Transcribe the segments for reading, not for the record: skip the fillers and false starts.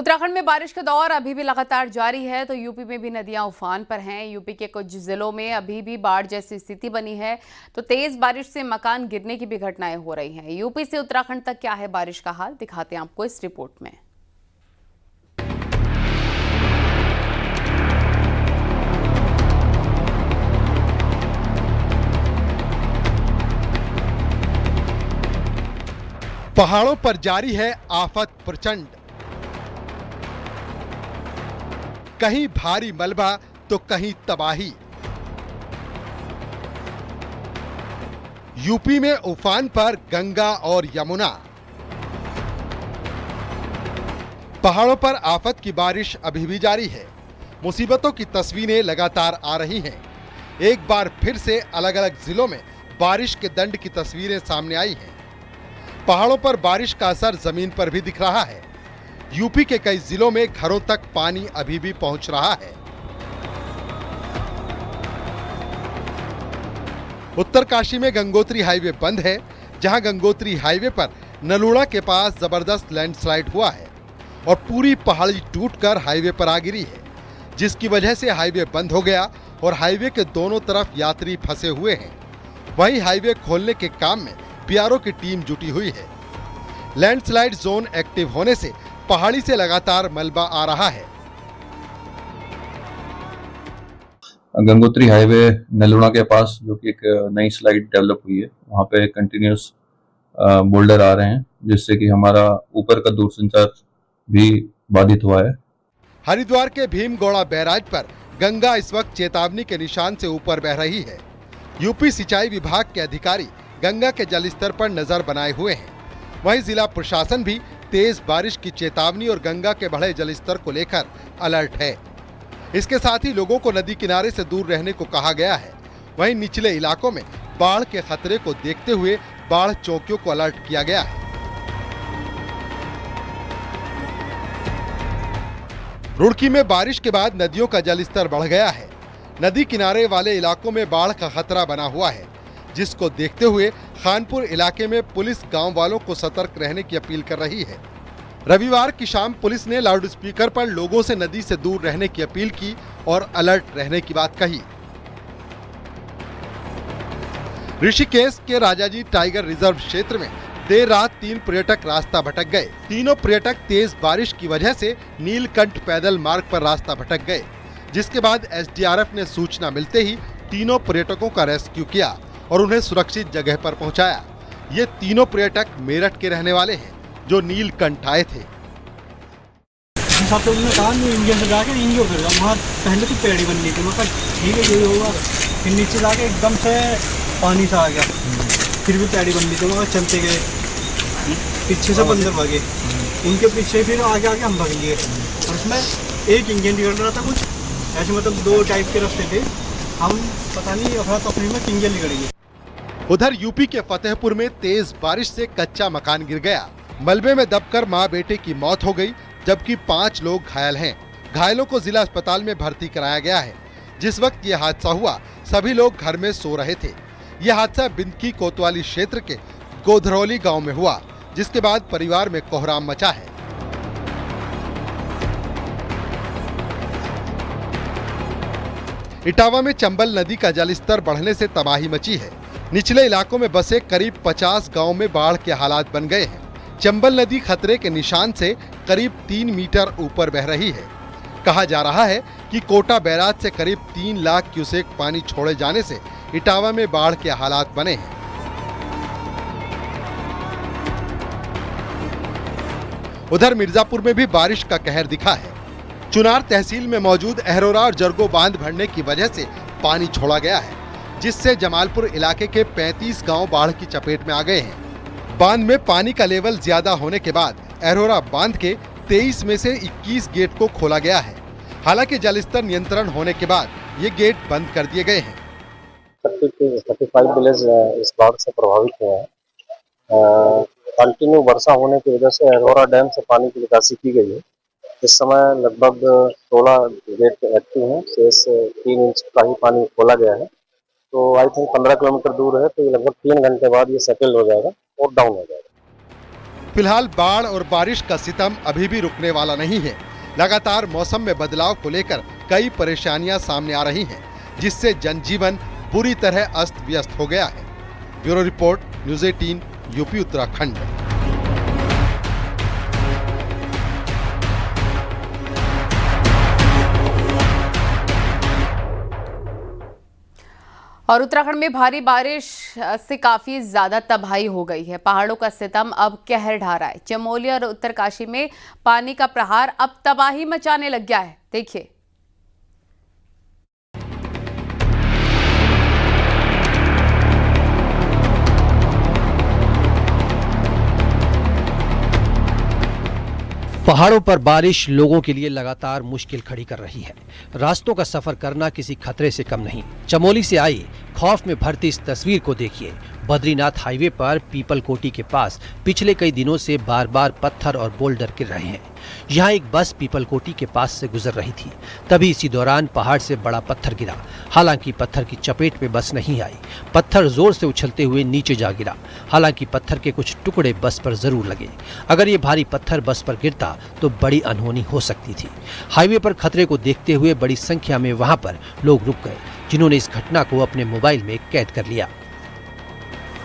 उत्तराखंड में बारिश का दौर अभी भी लगातार जारी है, तो यूपी में भी नदियां उफान पर हैं। यूपी के कुछ जिलों में अभी भी बाढ़ जैसी स्थिति बनी है, तो तेज बारिश से मकान गिरने की भी घटनाएं हो रही हैं। यूपी से उत्तराखंड तक क्या है बारिश का हाल, दिखाते हैं आपको इस रिपोर्ट में। पहाड़ों पर जारी है आफत प्रचंड। कहीं भारी मलबा तो कहीं तबाही। यूपी में उफान पर गंगा और यमुना। पहाड़ों पर आफत की बारिश अभी भी जारी है। मुसीबतों की तस्वीरें लगातार आ रही हैं। एक बार फिर से अलग अलग जिलों में बारिश के दंड की तस्वीरें सामने आई हैं। पहाड़ों पर बारिश का असर जमीन पर भी दिख रहा है। यूपी के कई जिलों में घरों तक पानी अभी भी पहुंच रहा है। उत्तरकाशी में गंगोत्री हाईवे बंद है, जहां गंगोत्री हाईवे पर नलूड़ा के पास जबरदस्त लैंडस्लाइड हुआ है और पूरी पहाड़ी टूटकर हाईवे पर आ गिरी है, जिसकी वजह से हाईवे बंद हो गया और हाईवे के दोनों तरफ यात्री फंसे हुए हैं। वहीं हाईवे खोलने के काम में बीआरओ की टीम जुटी हुई है। लैंडस्लाइड जोन एक्टिव होने से पहाड़ी से लगातार मलबा आ रहा है। गंगोत्री हाईवे नलूड़ा के पास जो कि एक नई स्लाइड डेवलप हुई है, वहाँ पे कंटिन्यूस बोल्डर आ रहे हैं, जिससे कि हमारा ऊपर का दूरसंचार भी बाधित हुआ है। हरिद्वार के भीमगौड़ा बैराज पर गंगा इस वक्त चेतावनी के निशान से ऊपर बह रही है। यूपी सिंचाई विभाग के अधिकारी गंगा के जलस्तर पर नजर बनाए हुए हैं। वहीं जिला प्रशासन भी तेज बारिश की चेतावनी और गंगा के बढ़े जलस्तर को लेकर अलर्ट है। इसके साथ ही लोगों को नदी किनारे से दूर रहने को कहा गया है। वहीं निचले इलाकों में बाढ़ के खतरे को देखते हुए बाढ़ चौकियों को अलर्ट किया गया है। रुड़की में बारिश के बाद नदियों का जलस्तर बढ़ गया है। नदी किनारे वाले इलाकों में बाढ़ का खतरा बना हुआ है, जिसको देखते हुए खानपुर इलाके में पुलिस गांव वालों को सतर्क रहने की अपील कर रही है। रविवार की शाम पुलिस ने लाउड स्पीकर पर लोगों से नदी से दूर रहने की अपील की और अलर्ट रहने की बात कही। ऋषिकेश के राजाजी टाइगर रिजर्व क्षेत्र में देर रात 3 पर्यटक रास्ता भटक गए। तीनों पर्यटक तेज बारिश की वजह से नीलकंठ पैदल मार्ग पर रास्ता भटक गए, जिसके बाद एसडीआरएफ ने सूचना मिलते ही तीनों पर्यटकों का रेस्क्यू किया और उन्हें सुरक्षित जगह पर पहुंचाया। ये तीनों पर्यटक मेरठ के रहने वाले हैं, जो नीलकंठ आए थे। सब लोगों ने कहा इंजन से जाके इंजन कर वहाँ पहले तो पेड़ी बन गई थी, मैं ठीक है यही होगा। फिर नीचे जाके एकदम से पानी सा आ गया, फिर भी पेड़ी बन गई थी, वहाँ चलते गए। पीछे से बंदर भागे, उनके पीछे फिर आगे आगे हम भाग लिए और उसमें एक इंजन निकल रहा था। कुछ ऐसे मतलब 2 टाइप के रास्ते थे, हम पता नहीं अफरा तफरी में इंजन निकल गई। उधर यूपी के फतेहपुर में तेज बारिश से कच्चा मकान गिर गया। मलबे में दबकर मां बेटे की मौत हो गई, जबकि 5 लोग घायल हैं। घायलों को जिला अस्पताल में भर्ती कराया गया है। जिस वक्त ये हादसा हुआ, सभी लोग घर में सो रहे थे। यह हादसा बिंदकी कोतवाली क्षेत्र के गोधरौली गांव में हुआ, जिसके बाद परिवार में कोहराम मचा है। इटावा में चंबल नदी का जलस्तर बढ़ने से तबाही मची है। निचले इलाकों में बसे करीब 50 गांव में बाढ़ के हालात बन गए हैं। चंबल नदी खतरे के निशान से करीब 3 मीटर ऊपर बह रही है। कहा जा रहा है कि कोटा बैराज से करीब 3 लाख क्यूसेक पानी छोड़े जाने से इटावा में बाढ़ के हालात बने हैं। उधर मिर्जापुर में भी बारिश का कहर दिखा है। चुनार तहसील में मौजूद अहरोरा और जरगो बांध भरने की वजह से पानी छोड़ा गया है, जिससे जमालपुर इलाके के 35 गांव बाढ़ की चपेट में आ गए हैं। बांध में पानी का लेवल ज्यादा होने के बाद अहरोरा बांध के 23 में से 21 गेट को खोला गया है। हालांकि जलस्तर नियंत्रण होने के बाद ये गेट बंद कर दिए गए हैं। 35 विलेज इस बाढ़ से प्रभावित हुए हैं। कंटिन्यू वर्षा होने की वजह से अहरोरा डैम से पानी की निकासी की गई है। इस समय लगभग 16 गेट एक्टिव हैं, शेष 3 इंच का ही पानी खोला गया है। तो आई थिंक 15 किलोमीटर दूर है, तो लगभग 3 घंटे बाद ये सेटल हो जाएगा और डाउन हो जाएगा। फिलहाल बाढ़ और बारिश का सितम अभी भी रुकने वाला नहीं है। लगातार मौसम में बदलाव को लेकर कई परेशानियां सामने आ रही हैं, जिससे जनजीवन बुरी तरह अस्त व्यस्त हो गया है। Bureau report, news 18, UP Uttarakhand. और उत्तराखंड में भारी बारिश से काफी ज्यादा तबाही हो गई है। पहाड़ों का सितम अब कहर ढा रहा है। चमोली और उत्तरकाशी में पानी का प्रहार अब तबाही मचाने लग गया है। देखिए। पहाड़ों पर बारिश लोगों के लिए लगातार मुश्किल खड़ी कर रही है। रास्तों का सफर करना किसी खतरे से कम नहीं। चमोली से आई खौफ में भरती इस तस्वीर को देखिए। बद्रीनाथ हाईवे पर पीपल कोटी के पास पिछले कई दिनों से बार बार पत्थर और बोल्डर गिर रहे हैं। यहाँ एक बस पीपल कोटी के पास से गुजर रही थी, तभी इसी दौरान पहाड़ से बड़ा पत्थर गिरा। हालांकि पत्थर की चपेट में बस नहीं आई। पत्थर जोर से उछलते हुए नीचे जा गिरा। हालांकि पत्थर के कुछ टुकड़े बस पर जरूर लगे। अगर ये भारी पत्थर बस पर गिरता तो बड़ी अनहोनी हो सकती थी। हाईवे पर खतरे को देखते हुए बड़ी संख्या में वहां पर लोग रुक गए, जिन्होंने इस घटना को अपने मोबाइल में कैद कर लिया।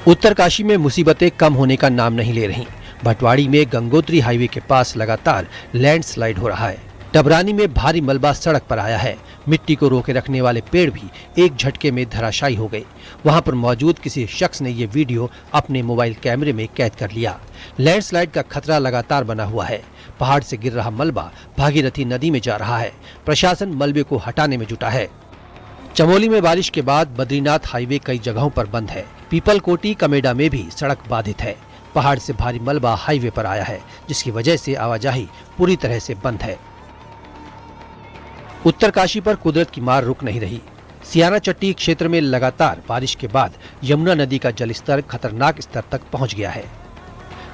उत्तरकाशी में मुसीबतें कम होने का नाम नहीं ले रही। भटवाड़ी में गंगोत्री हाईवे के पास लगातार लैंडस्लाइड हो रहा है। डबरानी में भारी मलबा सड़क पर आया है। मिट्टी को रोके रखने वाले पेड़ भी एक झटके में धराशायी हो गए। वहां पर मौजूद किसी शख्स ने ये वीडियो अपने मोबाइल कैमरे में कैद कर लिया। लैंडस्लाइड का खतरा लगातार बना हुआ है। पहाड़ से गिर रहा मलबा भागीरथी नदी में जा रहा है। प्रशासन मलबे को हटाने में जुटा है। चमोली में बारिश के बाद बद्रीनाथ हाईवे कई जगहों पर बंद है। पीपल कोटी कमेडा में भी सड़क बाधित है। पहाड़ से भारी मलबा हाईवे पर आया है, जिसकी वजह से आवाजाही पूरी तरह से बंद है। उत्तरकाशी पर कुदरत की मार रुक नहीं रही। सियाना चट्टी क्षेत्र में लगातार बारिश के बाद यमुना नदी का जलस्तर खतरनाक स्तर तक पहुंच गया है।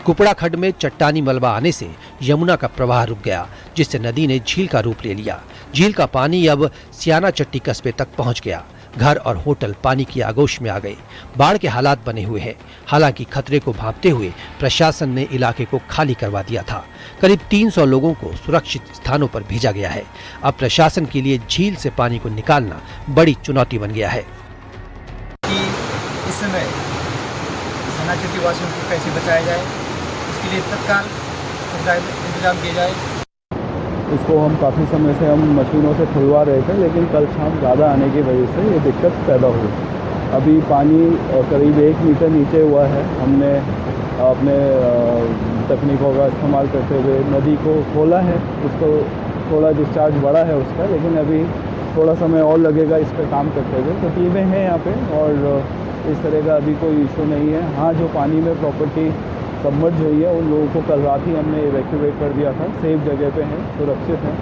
कुपड़ा खड्ड में चट्टानी मलबा आने से यमुना का प्रवाह रुक गया, जिससे नदी ने झील का रूप ले लिया। झील का पानी अब सियाना चट्टी कस्बे तक पहुंच गया। घर और होटल पानी की आगोश में आ गए। बाढ़ के हालात बने हुए हैं। हालांकि खतरे को भांपते हुए प्रशासन ने इलाके को खाली करवा दिया था। करीब 300 लोगों को सुरक्षित स्थानों पर भेजा गया है। अब प्रशासन के लिए झील से पानी को निकालना बड़ी चुनौती बन गया है। इस समय सियाना चट्टी वासियों को कैसे बचाया जाए, इसके लिए तत्काल इंतजाम किया जाए। इसको हम काफ़ी समय से हम मशीनों से खुलवा रहे थे, लेकिन कल शाम ज़्यादा आने की वजह से ये दिक्कत पैदा हुई। अभी पानी करीब 1 मीटर नीचे हुआ है। हमने अपने तकनीकों का इस्तेमाल करते हुए नदी को खोला है। उसको थोड़ा डिस्चार्ज बढ़ा है उसका, लेकिन अभी थोड़ा समय और लगेगा इस पर काम करते हुए। तो टीमें हैं यहाँ पे और इस तरह का अभी कोई इशू नहीं है। हाँ, जो पानी में प्रॉपर्टी सबमर्ज हुई है उन लोगों को कल रात ही हमने इवैक्यूएट कर दिया था। सेफ जगह पे हैं, सुरक्षित हैं।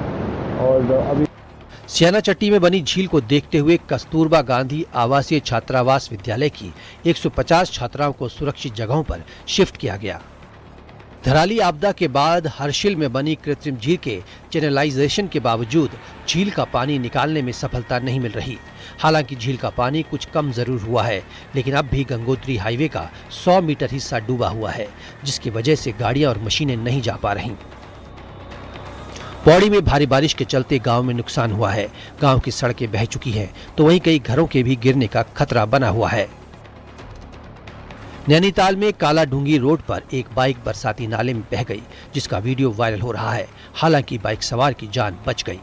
और अभी सियाना चट्टी में बनी झील को देखते हुए कस्तूरबा गांधी आवासीय छात्रावास विद्यालय की 150 छात्राओं को सुरक्षित जगहों पर शिफ्ट किया गया। धराली आपदा के बाद हर्षिल में बनी कृत्रिम झील के चैनलाइजेशन के बावजूद झील का पानी निकालने में सफलता नहीं मिल रही। हालांकि झील का पानी कुछ कम जरूर हुआ है, लेकिन अब भी गंगोत्री हाईवे का 100 मीटर हिस्सा डूबा हुआ है, जिसकी वजह से गाड़ियां और मशीनें नहीं जा पा रहीं। पौड़ी में भारी बारिश के चलते गांव में नुकसान हुआ है। गांव की सड़कें बह चुकी हैं, तो वहीं कई घरों के भी गिरने का खतरा बना हुआ है। नैनीताल में काला ढूंगी रोड पर एक बाइक बरसाती नाले में बह गई, जिसका वीडियो वायरल हो रहा है। हालांकि बाइक सवार की जान बच गई।